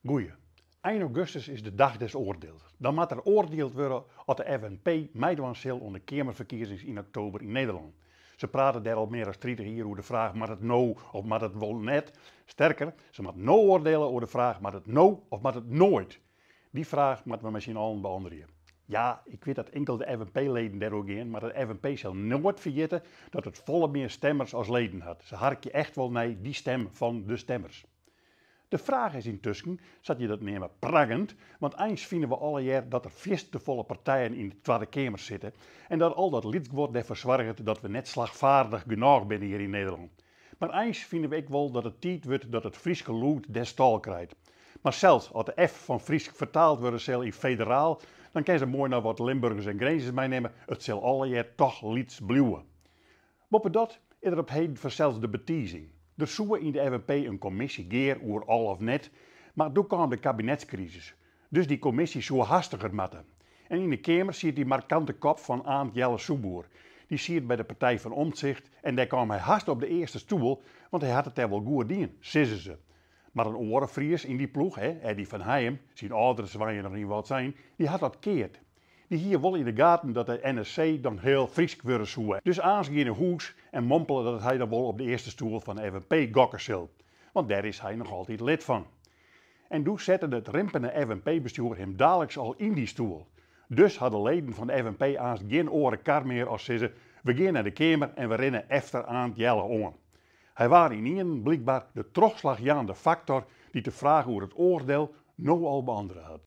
Goeie. 1 augustus is de dag des oordeels. Dan moet er oordeeld worden of de FNP meedoen zal onder de Kamerverkiezingen in oktober in Nederland. Ze praten daar al meer dan 30 jaar over de vraag, maar het nou of maar het wel net. Sterker, ze moet nou oordelen over de vraag, maar het nou of maar het nooit. Die vraag moeten we misschien allen beantwoorden. Ja, ik weet dat enkel de FNP-leden daar ook in, maar de FNP zal nooit vergeten dat het volle meer stemmers als leden had. Ze harken echt wel naar die stem van de stemmers. De vraag is intussen, zat je dat nemen prangend, want eens vinden we alle jaar dat er volle partijen in de Tweede Kamer zitten en dat al dat lid wordt ervoor zorgt dat we net slagvaardig genoeg zijn hier in Nederland. Maar eens vinden we ook wel dat het tijd wordt dat het Frieske lood des taal krijgt. Maar zelfs als de F van Fries vertaald worden zal in federaal, dan kan ze mooi naar wat Limburgers en Grenzen meenemen, het zal alle jaar toch liets blijven. Boppen dat is er op heden vanzelfs de betiezing. Er zou in de FNP een commissie geer oer al of net, maar toen kwam de kabinetscrisis. Dus die commissie zou hastiger moeten. En in de Kamer ziet die markante kop van Aant Jelle Soeboer. Die ziet bij de Partij van Omtzigt en daar kwam hij haast op de eerste stoel, want hij had het er wel goed in, sissen ze. Maar een orenvries in die ploeg, Eddie van Heijem, zijn oudere zwaaier nog niet wat zijn, die had dat keerd. Die hier wel in de gaten dat de NSC dan heel Friesk worden zou. Dus aans in een hoes en mompelen dat hij dan wel op de eerste stoel van de FNP gokken zal. Want daar is hij nog altijd lid van. En toen zette het rimpende FNP-bestuur hem dadelijk al in die stoel. Dus hadden leden van de FNP aans geen oren kar meer als ze we gaan naar de Kamer en we rennen efter aan het Jelle om. Hij was in één blijkbaar de terugslagjaande factor die de vraag over het oordeel nou al beantwoord had.